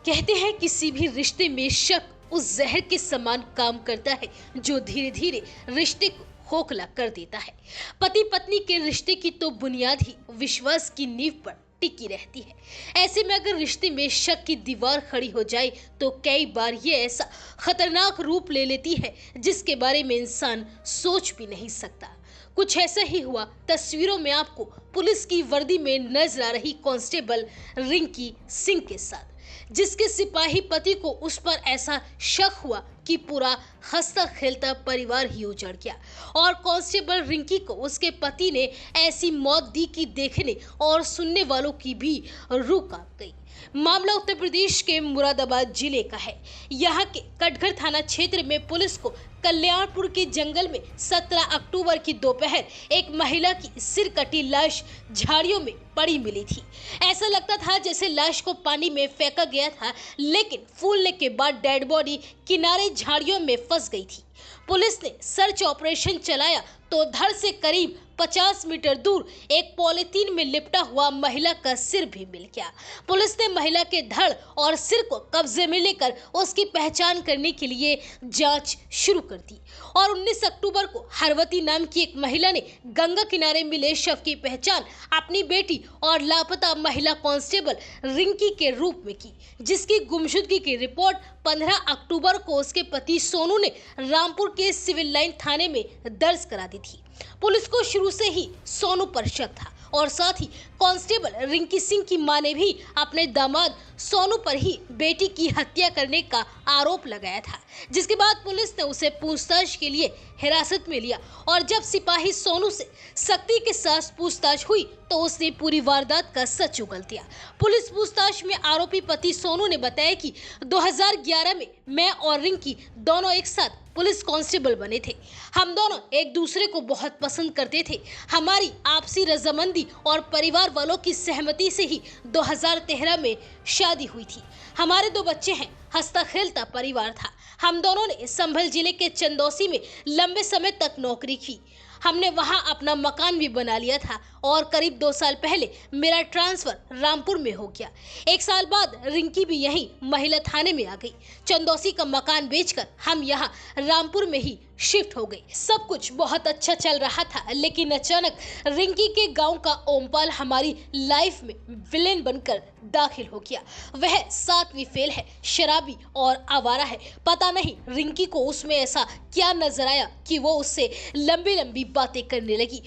कहते हैं किसी भी रिश्ते में शक उस जहर के समान काम करता है जो धीरे धीरे रिश्ते को खोखला कर देता है। पति पत्नी के रिश्ते की तो बुनियाद ही विश्वास की नींव पर टिकी रहती है। ऐसे में अगर रिश्ते में शक की दीवार खड़ी हो जाए तो कई बार ये ऐसा खतरनाक रूप ले लेती है जिसके बारे में इंसान सोच भी नहीं सकता। कुछ ऐसा ही हुआ तस्वीरों में आपको पुलिस की वर्दी में नजर आ रही कांस्टेबल रिंकी सिंह के साथ, जिसके सिपाही पति को उस पर ऐसा शक हुआ कि पूरा हंसता खेलता परिवार ही उजड़ गया और कांस्टेबल रिंकी को उसके पति ने ऐसी मौत दी कि देखने और सुनने वालों की भी रूह कांप गई। मामला उत्तर प्रदेश के मुरादाबाद जिले का है। यहाँ के कटघर थाना क्षेत्र में पुलिस को कल्याणपुर के जंगल में 17 अक्टूबर की दोपहर एक महिला की सिर कटी लाश झाड़ियों में पड़ी मिली थी। ऐसा लगता था जैसे लाश को पानी में फेंका गया था, लेकिन फूलने के बाद डेड बॉडी किनारे झाड़ियों में फंस गई थी। पुलिस ने सर्च ऑपरेशन चलाया तो धड़ से करीब 50 मीटर दूर एक पॉलीथीन में लिपटा हुआ महिला का सिर भी मिल गया। पुलिस ने महिला के धड़ और सिर को कब्जे में लेकर उसकी पहचान करने के लिए जांच शुरू कर दी और 19 अक्टूबर को हरवती नाम की एक महिला ने गंगा किनारे मिले शव की पहचान अपनी बेटी और लापता महिला कांस्टेबल रिंकी के रूप में की, जिसकी गुमशुदगी की रिपोर्ट 15 अक्टूबर को उसके पति सोनू ने रामपुर के सिविल लाइन थाने में दर्ज करा दी थी। पुलिस को शुरू से ही सोनू पर शक था और साथ ही कांस्टेबल रिंकी सिंह की मां ने भी अपने दामाद सोनू पर ही बेटी की हत्या करने का आरोप लगाया था, जिसके बाद पुलिस ने उसे पूछताछ के लिए हिरासत में लिया और जब सिपाही सोनू से सख्ती के साथ पूछताछ हुई तो उसने पूरी वारदात का सच उगल दिया। पुलिस पूछताछ में आरोपी पति सोनू ने बताया कि 2011 में मैं और रिंकी दोनों एक साथ पुलिस कांस्टेबल बने थे। हम दोनों एक दूसरे को बहुत पसंद करते थे। हमारी आपसी रजामंदी और परिवार वालों की सहमति से ही 2013 में शादी हुई थी। हमारे 2 बच्चे हैं। हंसता खेलता परिवार था। हम दोनों ने संभल जिले के चंदौसी में लंबे समय तक नौकरी की। हमने वहां अपना मकान भी बना लिया था और करीब 2 साल पहले मेरा ट्रांसफर रामपुर में हो गया। 1 साल बाद रिंकी भी यहीं महिला थाने में आ गई। चंदौसी का मकान बेचकर हम यहाँ रामपुर में ही शिफ्ट हो गए। सब कुछ बहुत अच्छा चल रहा था, लेकिन अचानक रिंकी के गांव का ओमपाल हमारी लाइफ में विलेन बनकर दाखिल हो गया। वह 7वीं फेल है, शराबी और आवारा है। पता नहीं रिंकी को उसमें ऐसा क्या नजर आया कि वो उससे लंबी लंबी बातें करने लगी।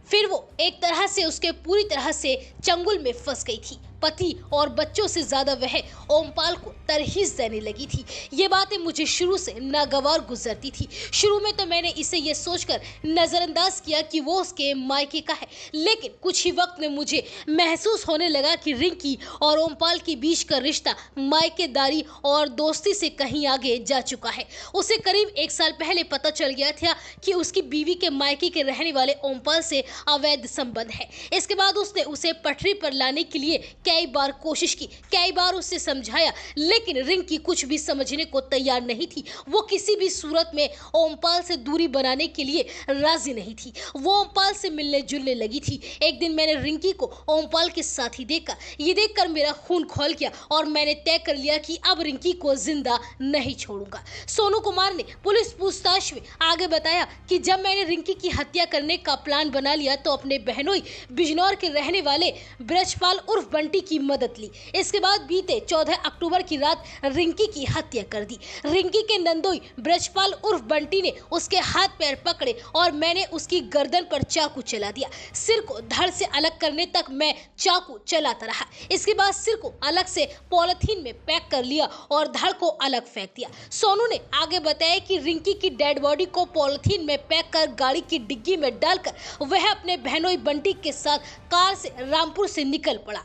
फिर वो एक तरह से उसके पूरी तरह से चंगुल में फंस गई थी। पति और बच्चों से ज्यादा वह ओमपाल को तरहीस देने लगी थी। ये बातें मुझे शुरू से नागवार गुजरती थी। शुरू में तो मैंने इसे ये सोचकर नजरअंदाज किया कि वो उसके मायके का है, लेकिन कुछ ही वक्त में मुझे महसूस होने लगा कि रिंकी और ओमपाल के बीच का रिश्ता मायकेदारी और दोस्ती से कहीं आगे जा चुका है। उसे करीब 1 साल पहले पता चल गया था कि उसकी बीवी के मायके के रहने वाले ओमपाल से अवैध संबंध है। इसके बाद उसने उसे पटरी पर लाने के लिए कई बार कोशिश की, कई बार उसे समझाया, लेकिन रिंकी कुछ भी समझने को तैयार नहीं थी। वो किसी भी सूरत में ओमपाल से दूरी बनाने के लिए राजी नहीं थी। वो ओमपाल से मिलने जुलने लगी थी। एक दिन मैंने रिंकी को ओमपाल के साथ ही देखा। ये देखकर मेरा खून खौल गया और मैंने तय कर लिया कि अब रिंकी को जिंदा नहीं छोड़ूंगा। सोनू कुमार ने पुलिस पूछताछ में आगे बताया कि जब मैंने रिंकी की हत्या करने का प्लान बना लिया तो अपने बहनोई बिजनौर के रहने वाले ब्रजपाल उर्फ बंटी की मदद ली। इसके बाद बीते 14 अक्टूबर की रात रिंकी की हत्या कर दी। रिंकी के नंदोई ब्रजपाल उर्फ बंटी ने उसके हाथ पैर पकड़े और मैंने उसकी गर्दन पर चाकू चला दिया। सिर को धड़ से अलग करने तक मैं चाकू चलाता रहा। इसके बाद सिर को अलग से पॉलिथीन में पैक कर लिया और धड़ को अलग फेंक दिया। सोनू ने आगे बताया कि रिंकी की डेड बॉडी को पॉलिथीन में पैक कर गाड़ी की डिग्गी में डालकर वह अपने बहनोई बंटी के साथ कार से रामपुर से निकल पड़ा।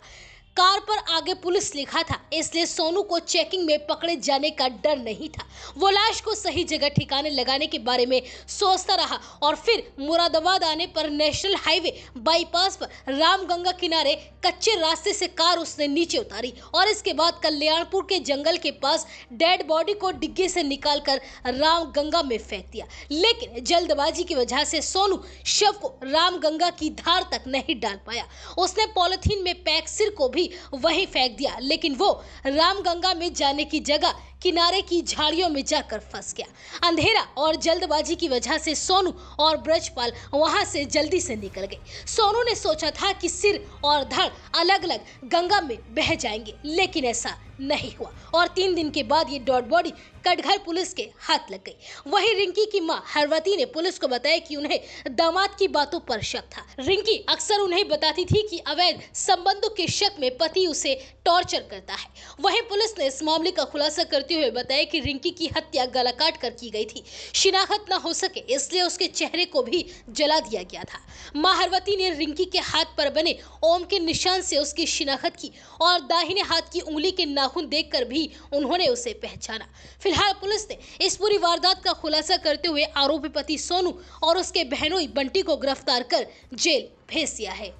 कार पर आगे पुलिस लिखा था, इसलिए सोनू को चेकिंग में पकड़े जाने का डर नहीं था। वो लाश को सही जगह ठिकाने लगाने के बारे में सोचता रहा और फिर मुरादाबाद आने पर नेशनल हाईवे बाईपास पर रामगंगा किनारे कच्चे रास्ते से कार उसने नीचे उतारी और इसके बाद कल्याणपुर के जंगल के पास डेड बॉडी को डिग्गी से निकालकर रामगंगा में फेंक दिया। लेकिन जल्दबाजी की वजह से सोनू शव को रामगंगा की धार तक नहीं डाल पाया। उसने पॉलिथीन में पैक सिर को भी भी वहीं फेंक दिया, लेकिन वो रामगंगा में जाने की जगह किनारे की झाड़ियों में जाकर फंस गया। अंधेरा और जल्दबाजी की वजह से सोनू और ब्रजपाल वहां से जल्दी से निकल गए। सोनू ने सोचा था कि सिर और धड़ अलग अलग गंगा में बह जाएंगे, लेकिन ऐसा नहीं हुआ और 3 दिन के बाद ये डेड बॉडी कटघर पुलिस के हाथ लग गई। वहीं रिंकी की मां हरवती ने पुलिस को बताया कि उन्हें दामाद की बातों पर शक था। रिंकी अक्सर उन्हें बताती थी कि अवैध संबंधों के शक में पति उसे टॉर्चर करता है। वहीं पुलिस ने इस मामले का खुलासा करते हुए बताया कि रिंकी की हत्या गला काट कर की गई थी। शिनाख्त न हो सके इसलिए उसके चेहरे को भी जला दिया गया था। मां हरवती ने रिंकी के हाथ पर बने ओम के निशान से उसकी शिनाख्त की और दाहिने हाथ की उंगली के नाखून देखकर भी उन्होंने उसे पहचाना। फिलहाल पुलिस ने इस पूरी वारदात का खुलासा करते हुए आरोपी पति सोनू और उसके बहनोई बंटी को गिरफ्तार कर जेल भेज दिया है।